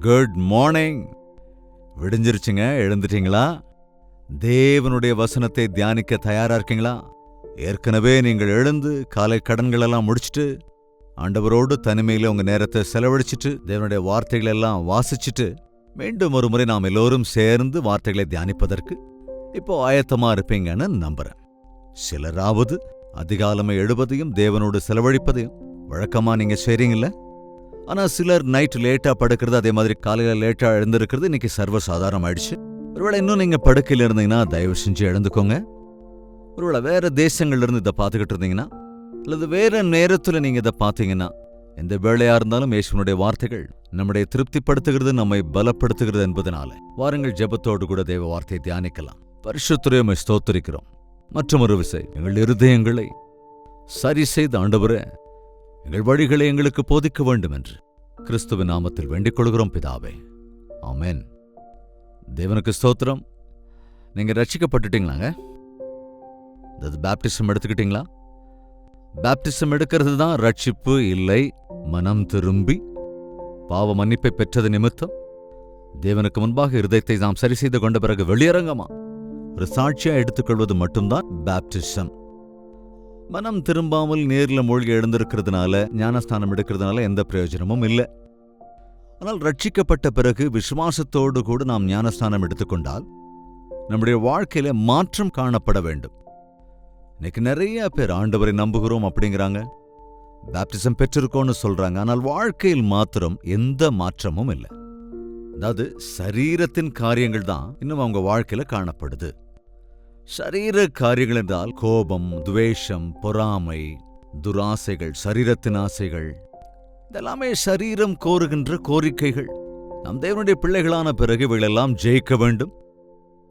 Good morning. விடிஞ்சிருச்சுங்க, எழுந்துட்டீங்களா? தேவனுடைய வசனத்தை தியானிக்க தயாரா இருக்கீங்களா? ஏற்கனவே நீங்கள் எழுந்து காலை கடன்கள் எல்லாம் முடிச்சுட்டு ஆண்டவரோடு தனிமையில உங்க நேரத்தை செலவழிச்சிட்டு தேவனுடைய வார்த்தைகள் எல்லாம் வாசிச்சுட்டு மீண்டும் ஒரு முறை நாம் எல்லோரும் சேர்ந்து வார்த்தைகளை தியானிப்பதற்கு இப்போ ஆயத்தமா இருப்பீங்கன்னு நம்புறேன். சிலராவது அதிகாலமே எழுவதையும் தேவனோடு செலவழிப்பதையும் வழக்கமா நீங்க செய்றீங்கல்ல. ஆனா சிலர் நைட் லேட்டா படுக்கிறது, அதே மாதிரி காலையில லேட்டா எழுந்திருக்கிறது இன்னைக்கு சர்வசாதாரணம் ஆயிடுச்சு. ஒருவேளை இன்னும் நீங்க படுக்கையில இருந்தீங்கன்னா தயவு செஞ்சு எழுந்துக்கோங்க. ஒருவேளை வேற தேசங்கள்ல இருந்து இதை பார்த்துக்கிட்டு இருந்தீங்கன்னா அல்லது வேற நேரத்துல நீங்க இதை பார்த்தீங்கன்னா, எந்த வேளையா இருந்தாலும் இயேசுவினுடைய வார்த்தைகள் நம்முடைய திருப்திப்படுத்துகிறது, நம்மை பலப்படுத்துகிறது என்பதனால வாருங்கள் ஜெபத்தோடு கூட தேவ வார்த்தையை தியானிக்கலாம். பரிசுத்தரே உம்மை ஸ்தோத்திரிக்கிறோம். மற்றொரு விசை எங்கள் இருதயங்களை சரி செய்து ஆண்டவரே எங்கள் வழிகளை எங்களுக்கு போதிக்க வேண்டும் என்று கிறிஸ்துவின் நாமத்தில் வேண்டிக் கொள்கிறோம் பிதாவே, ஆமென். தேவனுக்கு ஸ்தோத்திரம். நீங்க ரட்சிக்கப்பட்டுட்டீங்களாங்க? பேப்டிசம் எடுத்துக்கிட்டீங்களா? பேப்டிசம் எடுக்கிறது தான் ரட்சிப்பு இல்லை. மனம் திரும்பி பாவ மன்னிப்பை பெற்றது நிமித்தம் தேவனுக்கு முன்பாக இருதயத்தை நாம் சரி செய்து கொண்ட பிறகு வெளியரங்கமா ஒரு சாட்சியா எடுத்துக்கொள்வது மட்டும்தான் பேப்டிசம். மனம் திரும்பாமல் நேரில் மூழ்கி எழுந்திருக்கிறதுனால ஞானஸ்தானம் எடுக்கிறதுனால எந்த பிரயோஜனமும் இல்லை. ஆனால் ரட்சிக்கப்பட்ட பிறகு விசுவாசத்தோடு கூட நாம் ஞானஸ்தானம் எடுத்துக்கொண்டால் நம்முடைய வாழ்க்கையில மாற்றம் காணப்பட வேண்டும். இன்னைக்கு நிறைய பேர் ஆண்டவரை நம்புகிறோம் அப்படிங்கிறாங்க, பேப்டிசம் பெற்றிருக்கோன்னு சொல்றாங்க, ஆனால் வாழ்க்கையில் மாத்திரம் எந்த மாற்றமும் இல்லை. அதாவது சரீரத்தின் காரியங்கள் தான் இன்னும் அவங்க வாழ்க்கையில காணப்படுது. சரீர காரியங்கள் என்றால் கோபம், துவேஷம், பொறாமை, துராசைகள், சரீரத்தின் ஆசைகள், இதெல்லாமே சரீரம் கோருகின்ற கோரிக்கைகள். நம் தேவனுடைய பிள்ளைகளான பிறகு இவைகளெல்லாம் ஜெயிக்க வேண்டும்.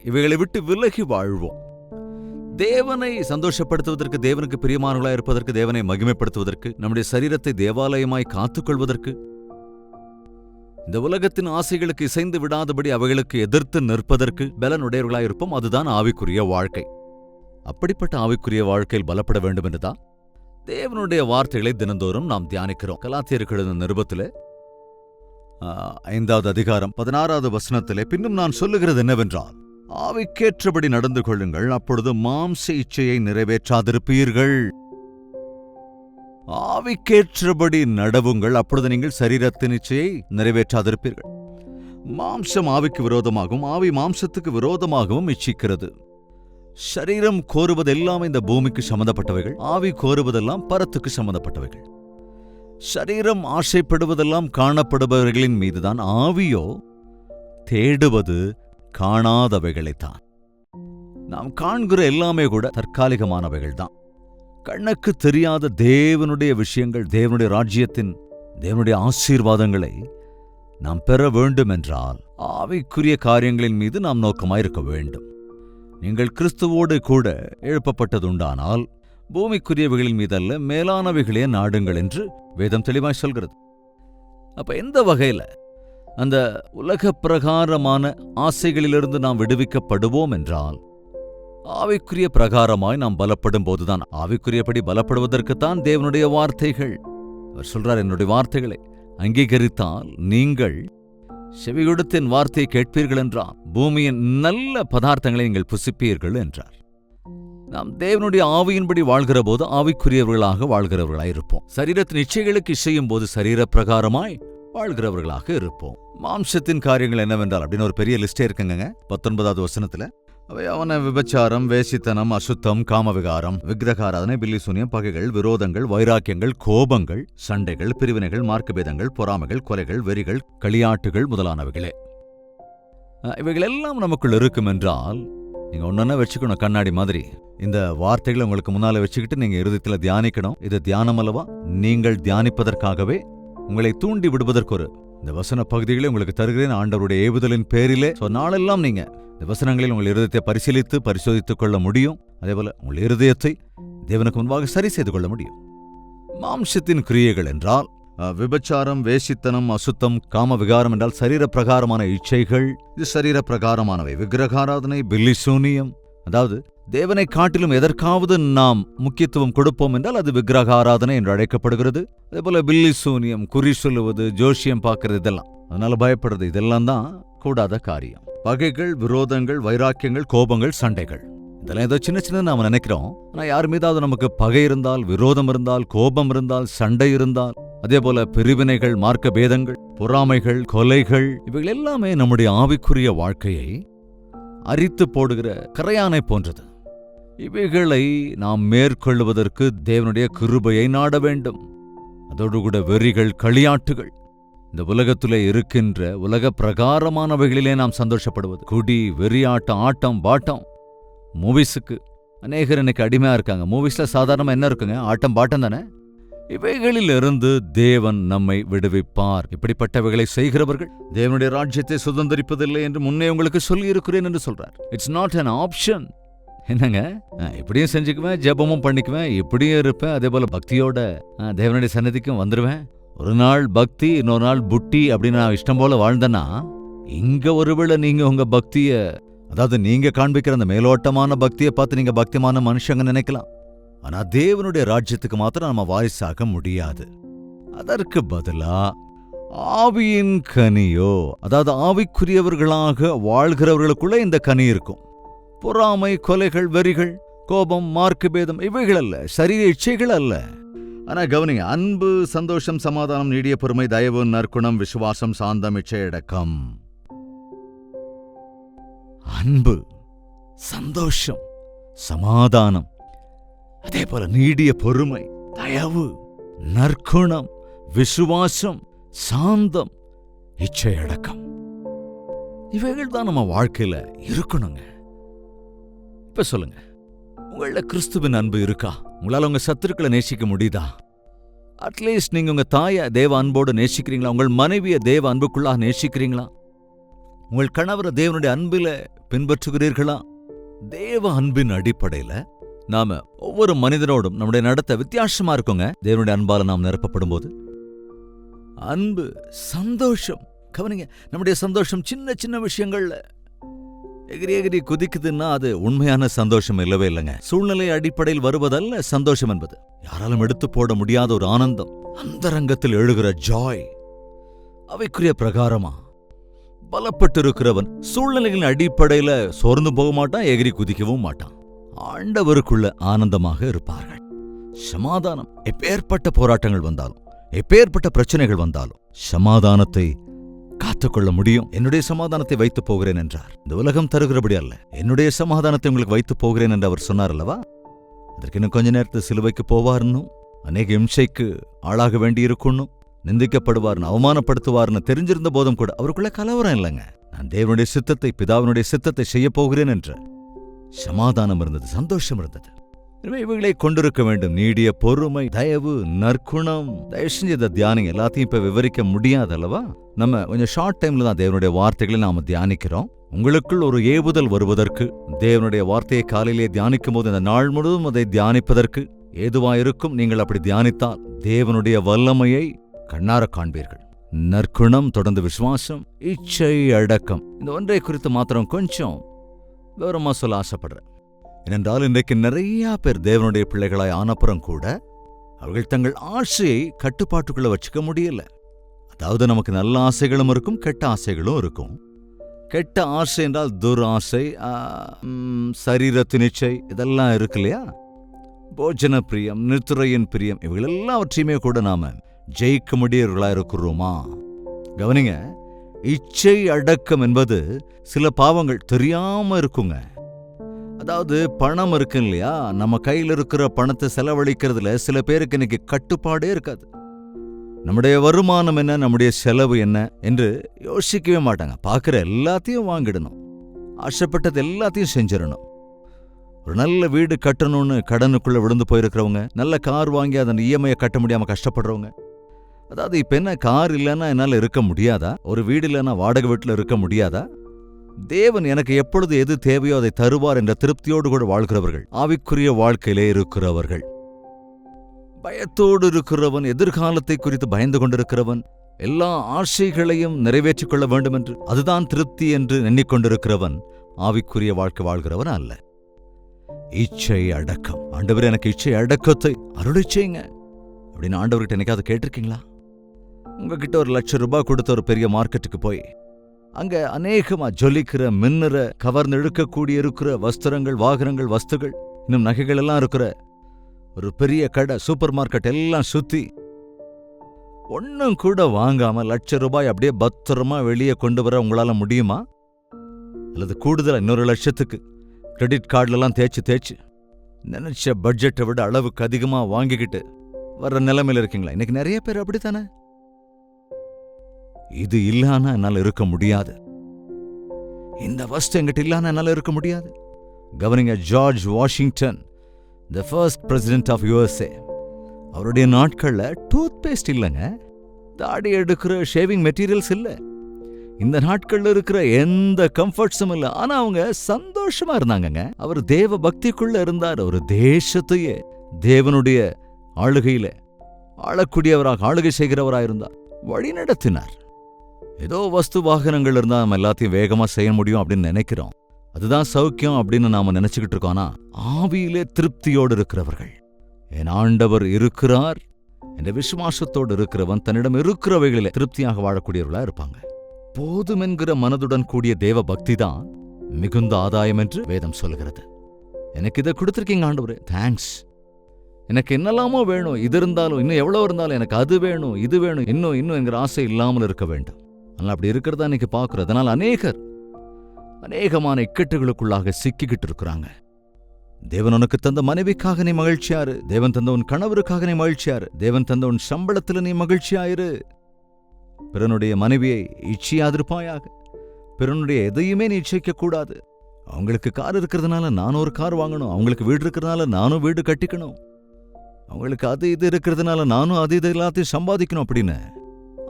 இவைகளை விட்டு விலகி வாழ்வோம். தேவனை சந்தோஷப்படுத்துவதற்கு, தேவனுக்கு பிரியமானவர்களாய் இருப்பதற்கு, தேவனை மகிமைப்படுத்துவதற்கு, நம்முடைய சரீரத்தை தேவாலயமாய் காத்துக்கொள்வதற்கு, இந்த உலகத்தின் ஆசைகளுக்கு இசைந்து விடாதபடி அவைகளுக்கு எதிர்த்து நிற்பதற்கு பலனுடையவர்களாய் இருப்போம். அதுதான் ஆவிக்குரிய வாழ்க்கை. அப்படிப்பட்ட ஆவிக்குரிய வாழ்க்கையில் பலப்பட வேண்டும் என்றுதான் தேவனுடைய வார்த்தைகளை தினந்தோறும் நாம் தியானிக்கிறோம். கலாத்தியருக்கு எழுதின நிருபத்திலே 5வது அதிகாரம் 16வது வசனத்திலே, பின்னும் நான் சொல்லுகிறது என்னவென்றால், ஆவிக்கேற்றபடி நடந்து கொள்ளுங்கள், அப்பொழுது மாம்ச இச்சையை நிறைவேற்றாதிருப்பீர்கள். ஆவிக்கேற்றபடி நடவுங்கள், அப்பொழுது நீங்கள் சரீரத்தின் இச்சையை நிறைவேற்றாதிருப்பீர்கள். மாம்சம் ஆவிக்கு விரோதமாகவும் ஆவி மாம்சத்துக்கு விரோதமாகவும் இச்சிக்கிறது. சரீரம் கோருவதெல்லாம் இந்த பூமிக்கு சம்பந்தப்பட்டவைகள், ஆவி கோருவதெல்லாம் பரத்துக்கு சம்பந்தப்பட்டவைகள். சரீரம் ஆசைப்படுவதெல்லாம் காணப்படுபவர்களின் மீதுதான், ஆவியோ தேடுவது காணாதவைகளைத்தான். நாம் காண்கிற எல்லாமே கூட தற்காலிகமானவைகள் தான். கண்ணுக்கு தெரியாத தேவனுடைய விஷயங்கள், தேவனுடைய ராஜ்யத்தின், தேவனுடைய ஆசீர்வாதங்களை நாம் பெற வேண்டும் என்றால் ஆவிக்குரிய காரியங்களின் மீது நாம் நோக்கமாயிருக்க வேண்டும். நீங்கள் கிறிஸ்துவோடு கூட எழுப்பப்பட்டதுண்டானால் பூமிக்குரியவைகளின் மீதல்ல, மேலானவைகளே நாடுங்கள் என்று வேதம் தெளிவாய் சொல்கிறது. அப்ப எந்த வகையில அந்த உலக பிரகாரமான ஆசைகளிலிருந்து நாம் விடுவிக்கப்படுவோம் என்றால் ஆவிக்குரிய பிரகாரமாய் நாம் பலப்படும் போதுதான். ஆவிக்குரியபடி பலப்படுவதற்குத்தான் தேவனுடைய வார்த்தைகள். அவர் சொல்றார், என்னுடைய வார்த்தைகளை அங்கீகரித்தால் நீங்கள் செவிகொடுத்து என் வார்த்தையை கேட்பீர்கள் என்றார். பூமியின் நல்ல பதார்த்தங்களை நீங்கள் புசிப்பீர்கள் என்றார். நாம் தேவனுடைய ஆவியின்படி வாழ்கிற போது ஆவிக்குரியவர்களாக வாழ்கிறவர்களாயிருப்போம். சரீரத்தின் இச்சைகளுக்கு இசையும் போது சரீர பிரகாரமாய் வாழ்கிறவர்களாக இருப்போம். மாம்சத்தின் காரியங்கள் என்னவென்றால் அப்படின்னு ஒரு பெரிய லிஸ்டே இருக்குங்க 19வது வசனத்துல. அவையாவன விபச்சாரம், வேசித்தனம், அசுத்தம், காமவிகாரம், விக்கிரகாராதனை, பில்லி சூனியம், பகைகள், விரோதங்கள், வைராக்கியங்கள், கோபங்கள், சண்டைகள், பிரிவினைகள், மார்க்கபேதங்கள், பொறாமைகள், கொலைகள், வெறிகள், களியாட்டுகள் முதலானவைகளே. இவைகளெல்லாம் நமக்குள் இருக்கும் என்றால் நீங்க ஒன்னொன்னா வச்சுக்கணும். கண்ணாடி மாதிரி இந்த வார்த்தைகளை உங்களுக்கு முன்னால வச்சுக்கிட்டு நீங்க இருதயத்துல தியானிக்கணும். இது தியானம் அல்லவா? நீங்கள் தியானிப்பதற்காகவே உங்களை தூண்டி விடுவதற்கு ஒரு இந்த வசன பகுதிகளை உங்களுக்கு தருகிறேன் ஆண்டவருடைய ஏவுதலின் பேரிலே. நாளெல்லாம் நீங்க இந்த வசனங்களில் உங்கள் இருதயத்தை பரிசீலித்து பரிசோதித்துக் கொள்ள முடியும். அதேபோல உங்கள் இருதயத்தை தேவனுக்கு முன்பாக சரி செய்து கொள்ள முடியும். மாம்சத்தின் கிரியைகள் என்றால் விபச்சாரம், வேசித்தனம், அசுத்தம், காம விகாரம் என்றால் சரீர பிரகாரமான இச்சைகள். இது சரீர பிரகாரமானவை. விக்கிரகாராதனை, பில்லி சூனியம், அதாவது தேவனை காட்டிலும் எதற்காவது நாம் முக்கியத்துவம் கொடுப்போம் என்றால் அது விக்கிரக ஆராதனை என்று அழைக்கப்படுகிறது. அதேபோல பில்லி சூனியம், குறி சொல்லுவது, ஜோஷியம் பார்க்கறது, இதெல்லாம். அதனால பயப்படுறது, இதெல்லாம் தான் கூடாத காரியம். பகைகள், விரோதங்கள், வைராக்கியங்கள், கோபங்கள், சண்டைகள், இதெல்லாம் ஏதோ சின்ன சின்ன நாம நினைக்கிறோம். ஆனா யார் மீதாவது நமக்கு பகை இருந்தால், விரோதம் இருந்தால், கோபம் இருந்தால், சண்டை இருந்தால், அதே போல பிரிவினைகள், மார்க்க பேதங்கள், பொறாமைகள், கொலைகள், இவைகள் எல்லாமே நம்முடைய ஆவிக்குரிய வாழ்க்கையை அரித்து போடுகிற கரையானை போன்றது. இவைகளை நாம் மேற்கொள்வதற்கு தேவனுடைய கிருபையை நாட வேண்டும். அதோடு கூட வெறிகள், களியாட்டுகள், இந்த உலகத்திலே இருக்கின்ற உலக பிரகாரமானவைகளிலே நாம் சந்தோஷப்படுவது, குடி, வெறியாட்டம், ஆட்டம், பாட்டம், மூவிஸுக்கு அநேகர் இன்னைக்கு அடிமையா இருக்காங்க. மூவிஸ்ல சாதாரணமா என்ன இருக்குங்க? ஆட்டம், பாட்டம் தானே. இவைகளிலிருந்து தேவன் நம்மை விடுவிப்பார். இப்படிப்பட்டவைகளை செய்கிறவர்கள் தேவனுடைய ராஜ்யத்தை சுதந்திரிப்பதில்லை என்று முன்னே உங்களுக்கு சொல்லி இருக்கிறேன் என்று சொல்றார். It's not an option. என்னங்க, இப்படியும் செஞ்சுக்குவேன், ஜெபமும் பண்ணிக்குவேன், இப்படியும் இருப்பேன், அதே போல பக்தியோட தேவனுடைய சன்னதிக்கும் வந்துருவேன். ஒரு நாள் பக்தி, இன்னொரு நாள் புட்டி அப்படின்னு நான் இஷ்டம் போல வாழ்ந்தேன்னா, இங்க ஒருவேளை நீங்க உங்க பக்திய, அதாவது நீங்க காண்பிக்கிற அந்த மேலோட்டமான பக்தியை பார்த்து நீங்க பக்திமான மனுஷங்க நினைக்கலாம். ஆனா தேவனுடைய ராஜ்யத்துக்கு மாத்திரம் நம்ம வாரிசாக முடியாது. அதற்கு பதிலா ஆவியின் கனியோ, அதாவது ஆவிக்குரியவர்களாக வாழ்கிறவர்களுக்குள்ள இந்த கனி இருக்கும். பொறாமை, கொலைகள், வெறிகள், கோபம், மார்க்க பேதம், இவைகள் அல்ல, சரீர இச்சைகள் அல்ல. ஆனா கவனிங்க, அன்பு, சந்தோஷம், சமாதானம், நீடிய பொறுமை, தயவு, நற்குணம், விசுவாசம், சாந்தம், இச்சையடக்கம். அன்பு, சந்தோஷம், சமாதானம், அதே போல நீடிய பொறுமை, தயவு, நற்குணம், விசுவாசம், சாந்தம், இச்சையடக்கம், இவைகள் தான் நம்ம வாழ்க்கையில இருக்கணுங்க. இப்ப சொல்லுங்க, உங்கள கிறிஸ்துவின் அன்பு இருக்கா? உங்களால உங்க சத்துருக்களை நேசிக்க முடியுதா? அட்லீஸ்ட் நீங்க உங்க தாயை தேவ அன்போடு நேசிக்கிறீங்களா? உங்கள் மனைவியை தேவ அன்புக்குள்ளாக நேசிக்கிறீங்களா? உங்கள் கணவரை தேவனுடைய அன்பில பின்பற்றுகிறீர்களா? தேவ அன்பின் அடிப்படையில நாம ஒவ்வொரு மனிதனோடும் நம்முடைய நடத்த வித்தியாசமா இருக்குங்க. தேவனுடைய அன்பால நாம் நிரப்பப்படும் போது அன்பு, சந்தோஷம், கவனிங்க, நம்முடைய சந்தோஷம் சின்ன சின்ன விஷயங்கள்ல எகிரி எகிரி குதிக்குதுன்னா அது உண்மையான சந்தோஷம் இல்லவே இல்லைங்க. சூழ்நிலை அடிப்படையில் வருவதல்ல சந்தோஷம் என்பது. யாராலும் எடுத்து போட முடியாத ஒரு ஆனந்தம், அந்தரங்கத்தில் எழுகிற ஜாய். அவைக்குரிய பிரகாரமா பலப்பட்டிருக்கிறவன் சூழ்நிலைகளின் அடிப்படையில சோர்ந்து போக மாட்டான், எகிரி குதிக்கவும் மாட்டான். ஆண்டவருக்குள்ள ஆனந்தமாக இருப்பார்கள். சமாதானம், எப்பேற்பட்ட போராட்டங்கள் வந்தாலும், எப்பேற்பட்ட பிரச்சனைகள் வந்தாலும் சமாதானத்தை காத்துக்கொள்ள முடியும். என்னுடைய சமாதானத்தை வைத்து போகிறேன் என்றார். இந்த உலகம் தருகிறபடி அல்ல, என்னுடைய சமாதானத்தை உங்களுக்கு வைத்து போகிறேன் என்று அவர் சொன்னார் அல்லவா? அதற்கு இன்னும் கொஞ்ச நேரத்தில் சிலுவைக்கு போவார்னு, அநேக இம்சைக்கு ஆளாக வேண்டி இருக்கணும், நிந்திக்கப்படுவார்னு, அவமானப்படுத்துவார்னு தெரிஞ்சிருந்த போதும் கூட அவருக்குள்ள கலவரம் இல்லைங்க. நான் தேவனுடைய சித்தத்தை, பிதாவினுடைய சித்தத்தை செய்ய போகிறேன் என்ற சமாதானம் இருந்தது, சந்தோஷம் இருந்தது. இவைகளை கொண்டிருக்க வேண்டும். நீடிய பொறுமை, தயவு, நற்குணம். தயவு செஞ்சு இதை தியானிங்க. எல்லாத்தையும் இப்ப விவரிக்க முடியாது அல்லவா? நம்ம கொஞ்சம் ஷார்ட் டைம்ல தான் தேவனுடைய வார்த்தைகளை நாம தியானிக்கிறோம். உங்களுக்குள் ஒரு ஏவுதல் வருவதற்கு, தேவனுடைய வார்த்தையை காலையிலே தியானிக்கும் போது இந்த நாள் முழுவதும் அதை தியானிப்பதற்கு ஏதுவாயிருக்கும். நீங்கள் அப்படி தியானித்தால் தேவனுடைய வல்லமையை கண்ணார காண்பீர்கள். நற்குணம், தொடர்ந்து விசுவாசம், இச்சை அடக்கம். இந்த ஒன்றை குறித்து மாத்திரம் கொஞ்சம் விவரமா சொல்ல ஆசைப்படுறேன். ஏனென்றால் இன்றைக்கு நிறைய பேர் தேவனுடைய பிள்ளைகளாய் ஆனப்புறம் கூட அவர்கள் தங்கள் ஆசையை கட்டுப்பாட்டுக்குள்ள வச்சுக்க முடியல. அதாவது நமக்கு நல்ல ஆசைகளும் இருக்கும், கெட்ட ஆசைகளும் இருக்கும். கெட்ட ஆசை என்றால் துராசை, சரீரத்தின் இச்சை, இதெல்லாம் இருக்கு இல்லையா? போஜன பிரியம், நித்துரையின் பிரியம், இவைகள் எல்லாவற்றையுமே கூட நாம ஜெயிக்க முடியவர்களா இருக்கிறோமா? கவனிங்க, இச்சை அடக்கம் என்பது சில பாவங்கள் தெரியாம இருக்குங்க. அதாவது பணம் இருக்கு இல்லையா, நம்ம கையில் இருக்கிற பணத்தை செலவழிக்கிறதுல சில பேருக்கு இன்னைக்கு கட்டுப்பாடே இருக்காது. நம்முடைய வருமானம் என்ன, நம்முடைய செலவு என்ன என்று யோசிக்கவே மாட்டாங்க. பார்க்குற எல்லாத்தையும் வாங்கிடணும், ஆசைப்பட்டது எல்லாத்தையும் செஞ்சிடணும். ஒரு நல்ல வீடு கட்டணும்னு கடனுக்குள்ள விழுந்து போயிருக்கிறவங்க, நல்ல கார் வாங்கி அதன் இஎம்ஐயை கட்ட முடியாம கஷ்டப்படுறவங்க. அதாவது இப்ப என்ன, கார் இல்லைன்னா என்னால் இருக்க முடியாதா? ஒரு வீடு இல்லைன்னா வாடகை வீட்டில் இருக்க முடியாதா? தேவன் எனக்கு எப்பொழுது எது தேவையோ அதை தருவார் என்ற திருப்தியோடு கூட வாழ்கிறவர்கள், ஆவிக்குரிய வாழ்க்கையிலே இருக்கிறவர்கள். பயத்தோடு இருக்கிறவன், எதிர்காலத்தை குறித்து பயந்து கொண்டிருக்கிறவன், எல்லா ஆசைகளையும் நிறைவேற்றிக் கொள்ள வேண்டும் என்று, அதுதான் திருப்தி என்று எண்ணிக்கொண்டிருக்கிறவன் ஆவிக்குரிய வாழ்க்கை வாழ்கிறவன் அல்ல. இச்சை அடக்கம். ஆண்டவரே, எனக்கு இச்சை அடக்கத்தை அருளை செய்யுங்க அப்படின்னு ஆண்டவர்கிட்ட என்னைக்காவது கேட்டிருக்கீங்களா? உங்ககிட்ட ₹1,00,000 கொடுத்த ஒரு பெரிய மார்க்கெட்டுக்கு போய் அங்க அநேகமா ஜொலிக்கிற, மின்னுற, கவர்ந்து இழுக்கக்கூடிய இருக்கிற வஸ்திரங்கள், வாகனங்கள், வஸ்துகள், இன்னும் நகைகள் எல்லாம் இருக்கிற ஒரு பெரிய கடை, சூப்பர் மார்க்கெட் எல்லாம் சுத்தி ஒன்னும் கூட வாங்காம ₹1,00,000 அப்படியே பத்திரமா வெளியே கொண்டு வர உங்களால முடியுமா? அல்லது கூடுதலா இன்னொரு லட்சத்துக்கு கிரெடிட் கார்டுலாம் தேய்ச்சு நினைச்ச பட்ஜெட்டை விட அளவுக்கு அதிகமா வாங்கிக்கிட்டு வர்ற நிலைமையில இருக்கீங்களா? இன்னைக்கு நிறைய பேர் அப்படித்தானே. இது இல்லாம என்னால இருக்க முடியாது, இந்த வஸ்து என்கிட்ட இல்லாம என்னால இருக்க முடியாது. கவனிங்க, George Washington, the first president of USA, அவருடைய நாட்கள்ல டூத் பேஸ்ட் இல்லைங்க, தாடி எடுக்கிற ஷேவிங் மெட்டீரியல்ஸ் இல்லை, இந்த நாட்கள்ல இருக்கிற எந்த கம்ஃபர்ட்ஸும் இல்லை. ஆனா அவங்க சந்தோஷமா இருந்தாங்கங்க. அவர் தேவ பக்திக்குள்ள இருந்தார். ஒரு தேசத்தையே தேவனுடைய ஆளுகையில ஆளக்கூடியவராக, ஆளுகை செய்கிறவராக இருந்தார், வழி நடத்தினார். ஏதோ வஸ்து வாகனங்கள் இருந்தா நம்ம எல்லாத்தையும் வேகமா செய்ய முடியும் அப்படின்னு நினைக்கிறோம். அதுதான் சௌக்கியம் அப்படின்னு நாம நினைச்சுக்கிட்டு இருக்கோம். ஆனா ஆவியிலே திருப்தியோடு இருக்கிறவர்கள், என் ஆண்டவர் இருக்கிறார் என்ற விசுவாசத்தோடு இருக்கிறவன் தன்னிடம் இருக்கிறவைகளிலே திருப்தியாக வாழக்கூடியவர்களா இருப்பாங்க. போதும் என்கிற மனதுடன் கூடிய தேவ பக்தி தான் மிகுந்த ஆதாயம் என்று வேதம் சொல்கிறது. எனக்கு இதை கொடுத்திருக்கீங்க ஆண்டவரே, தேங்க்ஸ். எனக்கு என்னெல்லாமோ வேணும், இது இருந்தாலும், இன்னும் எவ்வளவு இருந்தாலும் எனக்கு அது வேணும், இது வேணும், இன்னும் என்கிற ஆசை இல்லாமல் இருக்க வேண்டும். ஆனால் அப்படி இருக்கிறதா இன்னைக்கு பார்க்கிறோம். அதனால் அநேகமான இக்கட்டுகளுக்குள்ளாக சிக்கிக்கிட்டு இருக்கிறாங்க. தேவன் உனக்கு தந்த மனைவிக்காக நீ மகிழ்ச்சியாரு, தேவன் தந்த உன் கணவருக்காக நீ மகிழ்ச்சியாரு, தேவன் தந்த உன் சம்பளத்துல நீ மகிழ்ச்சியாயிரு. பிறனுடைய மனைவியை இச்சையாதிருப்பாயாக. பிறனுடைய எதையுமே நீ இச்சைக்க கூடாது. அவங்களுக்கு கார் இருக்கிறதுனால நானும் ஒரு கார் வாங்கணும், அவங்களுக்கு வீடு இருக்கிறதுனால நானும் வீடு கட்டிக்கணும், அவங்களுக்கு அது இது இருக்கிறதுனால நானும் அது இது எல்லாத்தையும் சம்பாதிக்கணும் அப்படின்னு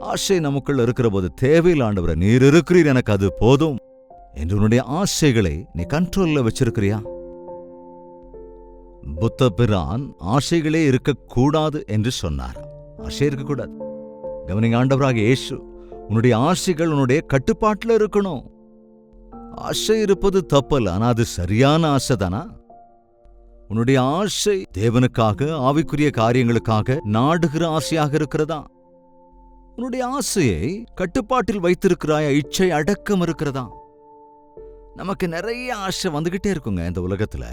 ஆசை நமக்குள்ள இருக்கிற போது, தேவையில் ஆண்டவரே நீர் இருக்கிறீர், எனக்கு அது போதும் என்று உன்னுடைய ஆசைகளை நீ கண்ட்ரோல்ல வச்சிருக்கிறியா? புத்த பிரான் ஆசைகளே இருக்கக்கூடாது என்று சொன்னார். ஆசை இருக்கக்கூடாது. கவனிங்க, ஆண்டவராக இயேசு, உன்னுடைய ஆசைகள் உன்னுடைய கட்டுப்பாட்டுல இருக்கணும். ஆசை இருப்பது தப்பல்ல, ஆனா அது சரியான ஆசை தானா? உன்னுடைய ஆசை தேவனுக்காக, ஆவிக்குரிய காரியங்களுக்காக நாடுகிற ஆசையாக இருக்கிறதா? உன்னுடைய ஆசையை கட்டுப்பாட்டில் வைத்திருக்கிறாயா? இச்சை அடக்கம் இருக்கிறதா? நமக்கு நிறைய ஆசை வந்துகிட்டே இருக்குங்க இந்த உலகத்துல.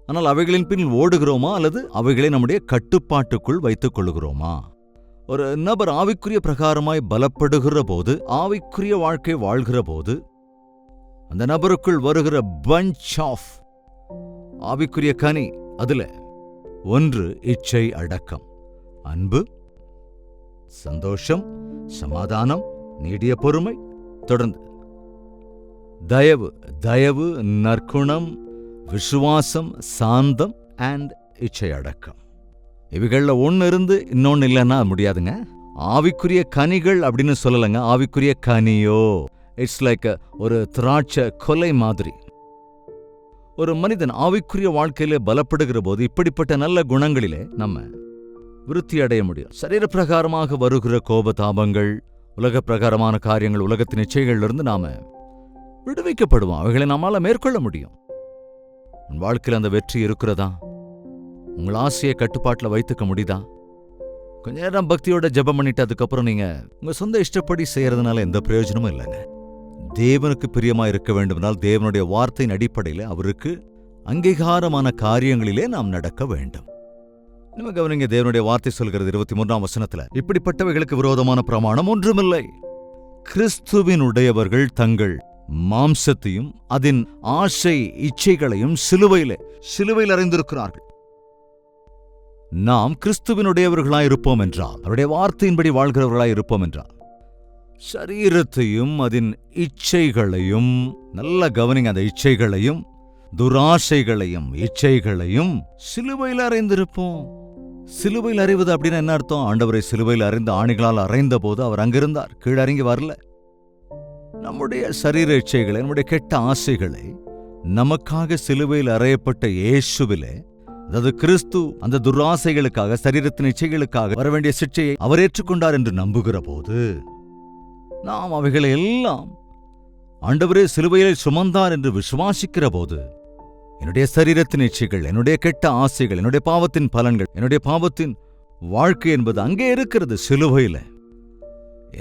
ஆனால் அவைகளின் பின் ஓடுகிறோமா அல்லது அவைகளை நம்முடைய கட்டுப்பாட்டுக்குள் வைத்துக் கொள்ளுகிறோமா? ஒரு நபர் ஆவிக்குரிய பிரகாரமாய் பலப்படுகிற போது, ஆவிக்குரிய வாழ்க்கை வாழ்கிற போது, அந்த நபருக்குள் வருகிற பஞ்ச் ஆஃப் ஆவிக்குரிய கனி, அதுல ஒன்று இச்சை அடக்கம், அன்பு, சந்தோஷம், சமாதானம், நீடிய பொறுமை, தொடர்ந்து தயவு, நற்குணம், விசுவாசம், சாந்தம் அண்ட் இச்சை அடக்கம். இவைகள்ல ஒன்னு இருந்து இன்னொன்னு இல்லைன்னா முடியாதுங்க. ஆவிக்குரிய கனிகள் அப்படின்னு சொல்லலைங்க, ஆவிக்குரிய கனியோ இட்ஸ் லைக் ஒரு திராட்சை கொலை மாதிரி. ஒரு மனிதன் ஆவிக்குரிய வாழ்க்கையிலே பலப்படுகிற போது இப்படிப்பட்ட நல்ல குணங்களிலே நம்ம விருத்தி அடைய முடியும். சரீர பிரகாரமாக வருகிற கோபதாபங்கள், உலக பிரகாரமான காரியங்கள், உலகத்தின் இச்சைகளிலிருந்து நாம விடுவிக்கப்படுவோம். அவைகளை நம்மால மேற்கொள்ள முடியும். உன் வாழ்க்கையில் அந்த வெற்றி இருக்கிறதா? உங்கள் ஆசையை கட்டுப்பாட்டில் வைத்துக்க முடியுதா? கொஞ்ச நேரம் பக்தியோட ஜெபம் பண்ணிட்டு அதுக்கப்புறம் நீங்க உங்க சொந்த இஷ்டப்படி செய்யறதுனால எந்த பிரயோஜனமும் இல்லைங்க. தேவனுக்கு பிரியமா இருக்க வேண்டுமென்றால் தேவனுடைய வார்த்தையின் அடிப்படையில் அவருக்கு அங்கீகாரமான காரியங்களிலே நாம் நடக்க வேண்டும். நம்ம கவனிங்க, தேவனுடைய வார்த்தை சொல்கிறது 23ஆம் வசனத்துல, இப்படிப்பட்டவைகளுக்கு விரோதமான பிரமாணம் ஒன்றுமில்லை. கிறிஸ்துவினுடையவர்கள் தங்கள் மாம்சத்தையும் அதன் ஆசை இச்சைகளையும் சிலுவையில் அறைந்திருக்கிறார்கள். நாம் கிறிஸ்துவினுடையவர்களாய் இருப்போம் என்றால், அவருடைய வார்த்தையின்படி வாழ்கிறவர்களாய் இருப்போம் என்றால், சரீரத்தையும் அதன் இச்சைகளையும், நல்ல கவனிங்க, அந்த இச்சைகளையும் துராசைகளையும் இச்சைகளையும் சிலுவையில் அறைந்திருப்போம். சிலுவையில் அறைவது அப்படின்னா என்ன அர்த்தம்? ஆண்டவரை சிலுவையில் அறைந்து ஆணிகளால் அறைந்த போது அவர் அங்கிருந்தார், கீழே இறங்கி வரல. நம்முடைய சரீர இச்சைகளை, நம்முடைய கெட்ட ஆசைகளை நமக்காக சிலுவையில் அறையப்பட்ட இயேசுவிலே, அதாவது கிறிஸ்து அந்த துராசைகளுக்காக, சரீரத்தின் இச்சைகளுக்காக வர வேண்டிய சிட்சையை அவர் ஏற்றுக்கொண்டார் என்று நம்புகிற போது, நாம் அவைகளை எல்லாம் ஆண்டவரே சிலுவையிலே சுமந்தார் என்று விசுவாசிக்கிற போது, என்னுடைய சரீரத்தின் இச்சைகள், என்னுடைய கெட்ட ஆசைகள், என்னுடைய பாவத்தின் பலன்கள், என்னுடைய பாவத்தின் வாழ்க்கை என்பது அங்கே இருக்கிறது சிலுவையில.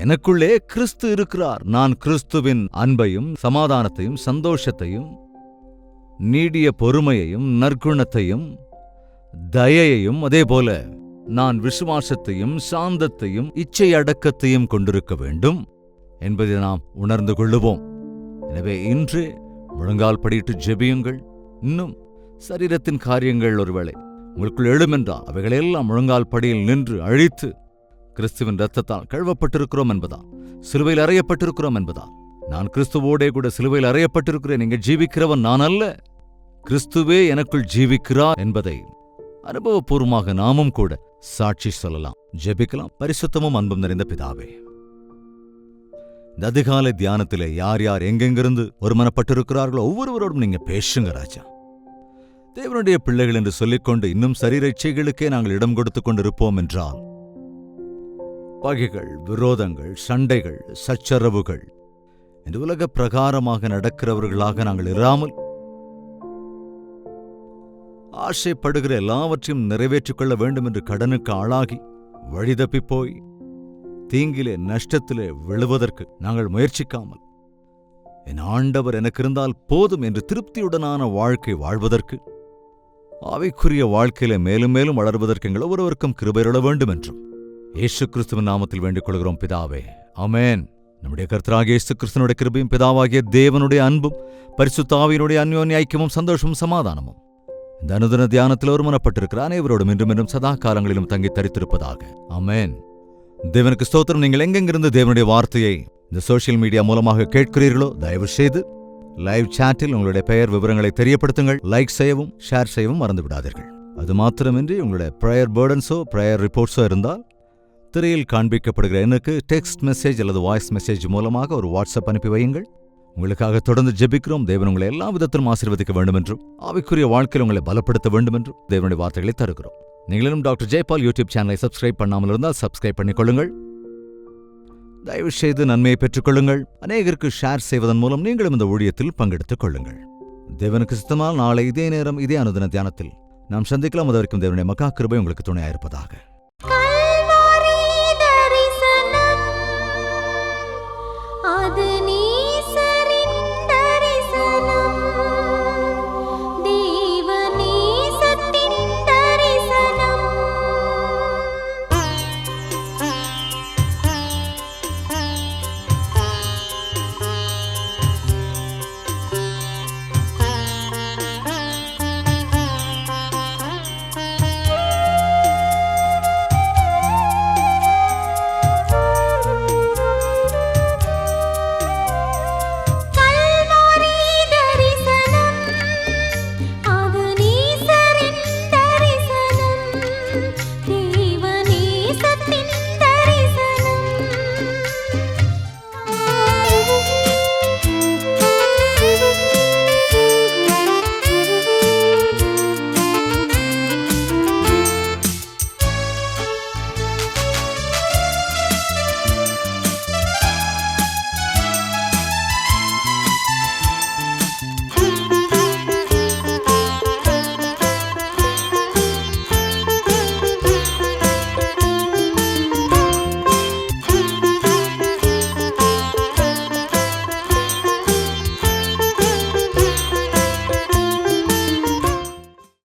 எனக்குள்ளே கிறிஸ்து இருக்கிறார். நான் கிறிஸ்துவின் அன்பையும் சமாதானத்தையும் சந்தோஷத்தையும் நீடிய பொறுமையையும் நற்குணத்தையும் தயையையும் அதேபோல நான் விசுவாசத்தையும் சாந்தத்தையும் இச்சை அடக்கத்தையும் கொண்டிருக்க வேண்டும் என்பதை நாம் உணர்ந்து கொள்ளுவோம். எனவே இன்று முழங்கால் படியிட்டு ஜெபியுங்கள். இன்னும் சரீரத்தின் காரியங்கள் ஒருவேளை உங்களுக்குள் எழுமென்றால் அவைகளெல்லாம் முழங்கால் படியில் நின்று அழித்து கிறிஸ்துவின் இரத்தத்தால் கழுவப்பட்டிருக்கிறோம் என்பதா, சிலுவையில் அறையப்பட்டிருக்கிறோம் என்பதா, நான் கிறிஸ்துவோடே கூட சிலுவையில் அறையப்பட்டிருக்கிறேன், இங்கே ஜீவிக்கிறவன் நான் அல்ல, கிறிஸ்துவே எனக்குள் ஜீவிக்கிறார் என்பதை அனுபவபூர்வமாக நாமும் கூட சாட்சி சொல்லலாம், ஜெபிக்கலாம். பரிசுத்தமும் அன்பும் நிறைந்த பிதாவே, இந்த அதிகாலை தியானத்திலே யார் யார் எங்கெங்கிருந்து ஒருமனப்பட்டிருக்கிறார்களோ ஒவ்வொருவரோடும் நீங்க பேசுங்க ராஜா. தேவனுடைய பிள்ளைகள் என்று சொல்லிக்கொண்டு இன்னும் சரீர இச்சைகளுக்கே நாங்கள் இடம் கொடுத்துக் கொண்டிருப்போம் என்றால் பகைகள், விரோதங்கள், சண்டைகள், சச்சரவுகள் இந்த உலக பிரகாரமாக நடக்கிறவர்களாக நாங்கள் இராமல் ஆசைப்படுகிற எல்லாவற்றையும் நிறைவேற்றிக் கொள்ள வேண்டும் என்று கடனுக்கு ஆளாகி வழிதப்பி போய் தீங்கிலே நஷ்டத்திலே விழுவதற்கு நாங்கள் முயற்சிக்காமல் என் ஆண்டவர் எனக்கு இருந்தால் போதும் என்று திருப்தியுடனான வாழ்க்கை வாழ்வதற்கு, ஆவிக்குரிய வாழ்க்கையில மேலும் மேலும் வளர்வதற்கு எங்கள் ஒவ்வொருவருக்கும் கிருபையுள்ள வேண்டும் என்றும் இயேசு கிறிஸ்துவின் நாமத்தில் வேண்டிக் கொள்கிறோம் பிதாவே, ஆமென். நம்முடைய கர்த்தராகிய இயேசு கிறிஸ்துவினுடைய கிருபையும் பிதாவாகிய தேவனுடைய அன்பும் பரிசுத்த ஆவியினுடைய அன்யோன்ய ஐக்கியமும் சந்தோஷமும் சமாதானமும் இந்த அனுதின தியானத்தில் ஒருமனப்பட்டிருக்கிற அனைவரோடும் இன்றும் இன்னும் சதா காலங்களிலும் தங்கி தரித்திருப்பதாக, ஆமென். தேவனுக்கு ஸ்தோத்திரம். நீங்கள் எங்கெங்கிருந்து தேவனுடைய வார்த்தையை இந்த சோஷியல் மீடியா மூலமாக கேட்கிறீர்களோ தயவு செய்து லைவ் சாட்டில் உங்களுடைய பெயர் விவரங்களை தெரியப்படுத்துங்கள். லைக் செய்யவும் ஷேர் செய்யவும் மறந்து விடாதீர்கள். அது மாத்திரமின்றி உங்களுடைய ப்ரேயர் பேர்டன்ஸோ ப்ரேயர் ரிப்போர்ட்ஸோ இருந்தால் திரையில் காண்பிக்கப்படுகிற எனக்கு டெக்ஸ்ட் மெசேஜ் அல்லது வாய்ஸ் மெசேஜ் மூலமாக ஒரு வாட்ஸ்அப் அனுப்பி வையுங்கள். உங்களுக்காக தொடர்ந்து ஜெபிக்கிறோம். தேவன் உங்களை எல்லா விதத்திலும் ஆசீர்வதிக்க வேண்டும் என்றும் ஆவிக்குரிய வாழ்க்கையில் உங்களை பலப்படுத்த வேண்டும் என்றும் தேவனுடைய வார்த்தைகளை தருகிறோம். நீங்களும் டாக்டர் ஜெயபால் யூடியூப் சேனலை சப்ஸ்கிரைப் பண்ணாமல் இருந்தால் சப்ஸ்கிரைப் பண்ணிக்கொள்ளுங்கள். தயவு செய்து நன்மையை பெற்றுக்கொள்ளுங்கள். அநேகருக்கு ஷேர் செய்வதன் மூலம் நீங்களும் இந்த ஊழியத்தில் பங்கெடுத்துக் கொள்ளுங்கள். தேவனுக்கு சித்தமால் நாளை இதே நேரம் இதே அனுதின தியானத்தில் நாம் சந்திக்கலாம். அது வரைக்கும் தேவனுடைய மகா கிருபை உங்களுக்கு துணையாயிருப்பதாக.